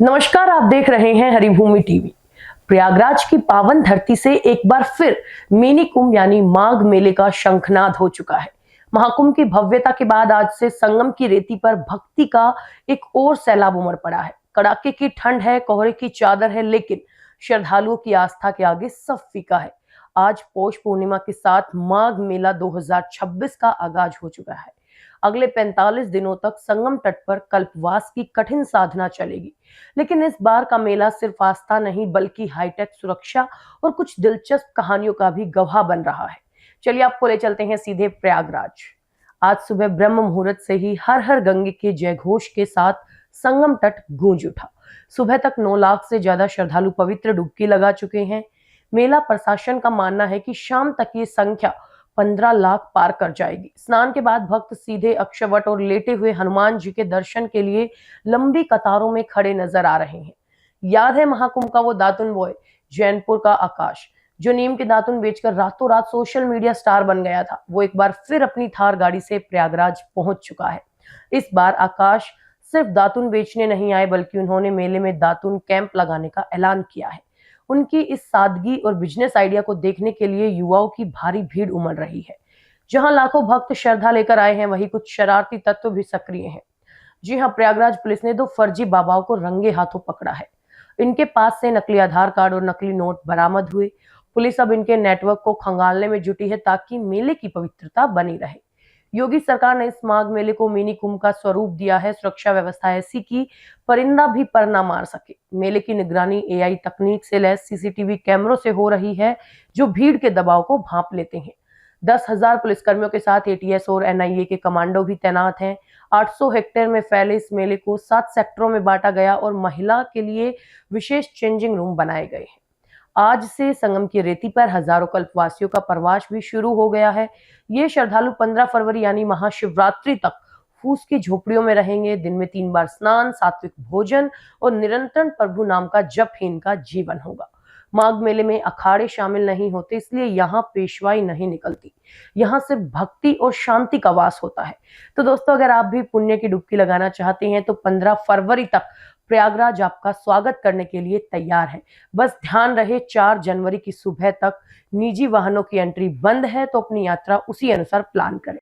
नमस्कार, आप देख रहे हैं हरिभूमि टीवी। प्रयागराज की पावन धरती से एक बार फिर मिनी कुंभ यानी माघ मेले का शंखनाद हो चुका है। महाकुंभ की भव्यता के बाद आज से संगम की रेती पर भक्ति का एक और सैलाब उमड़ पड़ा है। कड़ाके की ठंड है, कोहरे की चादर है, लेकिन श्रद्धालुओं की आस्था के आगे सब फीका है। आज पौष पूर्णिमा के साथ माघ मेला 2026 का आगाज हो चुका है। अगले 45 दिनों तक संगम तट पर कल्पवास की कठिन साधना चलेगी। लेकिन इस बार का मेला सिर्फ आस्था नहीं बल्कि हाईटेक सुरक्षा और कुछ दिलचस्प कहानियों का भी गवाह बन रहा है। चलिए आपको ले चलते हैं सीधे प्रयागराज। आज सुबह ब्रह्म मुहूर्त से ही हर हर गंगे के जयघोष के साथ संगम तट गूंज उठा। सुबह तक 9 लाख से ज्यादा श्रद्धालु पवित्र डुबकी लगा चुके हैं। मेला प्रशासन का मानना है कि शाम तक ये संख्या 15 लाख पार कर जाएगी। स्नान के बाद भक्त सीधे अक्षयवट और लेटे हुए हनुमान जी के दर्शन के लिए लंबी कतारों में खड़े नजर आ रहे हैं। याद है महाकुंभ का वो दातुन बॉय, जैनपुर का आकाश, जो नीम के दातुन बेचकर रातों रात सोशल मीडिया स्टार बन गया था। वो एक बार फिर अपनी थार गाड़ी से प्रयागराज पहुंच चुका है। इस बार आकाश सिर्फ दातुन बेचने नहीं आए बल्कि उन्होंने मेले में दातुन कैंप लगाने का ऐलान किया है। उनकी इस सादगी और बिजनेस आइडिया को देखने के लिए युवाओं की भारी भीड़ उमड़ रही है। जहां लाखों भक्त श्रद्धा लेकर आए हैं, वहीं कुछ शरारती तत्व भी सक्रिय हैं। जी हां, प्रयागराज पुलिस ने 2 फर्जी बाबाओं को रंगे हाथों पकड़ा है। इनके पास से नकली आधार कार्ड और नकली नोट बरामद हुए। पुलिस अब इनके नेटवर्क को खंगालने में जुटी है ताकि मेले की पवित्रता बनी रहे। योगी सरकार ने इस माघ मेले को मिनी कुंभ का स्वरूप दिया है। सुरक्षा व्यवस्था ऐसी कि परिंदा भी पर ना मार सके। मेले की निगरानी एआई तकनीक से लैस सीसीटीवी कैमरों से हो रही है, जो भीड़ के दबाव को भांप लेते हैं। 10,000 पुलिसकर्मियों के साथ एटीएस और एनआईए के कमांडो भी तैनात हैं। 800 हेक्टेयर में फैले इस मेले को 7 सेक्टरों में बांटा गया और महिला के लिए विशेष चेंजिंग रूम बनाए गए हैं। आज से संगम की रेती पर हजारों कल्पवासियों का प्रवास भी शुरू हो गया है। ये श्रद्धालु 15 फरवरी यानी महाशिवरात्रि तक फूस की झोपड़ियों में रहेंगे। दिन में 3 बार स्नान, सात्विक भोजन और निरंतर प्रभु नाम का जप ही इनका जीवन होगा। माघ मेले में अखाड़े शामिल नहीं होते, इसलिए यहाँ पेशवाई नहीं निकलती। यहाँ सिर्फ भक्ति और शांति का वास होता है। तो दोस्तों, अगर आप भी पुण्य की डुबकी लगाना चाहते हैं तो 15 फरवरी तक प्रयागराज आपका स्वागत करने के लिए तैयार है। बस ध्यान रहे, 4 जनवरी की सुबह तक निजी वाहनों की एंट्री बंद है, तो अपनी यात्रा उसी अनुसार प्लान करें।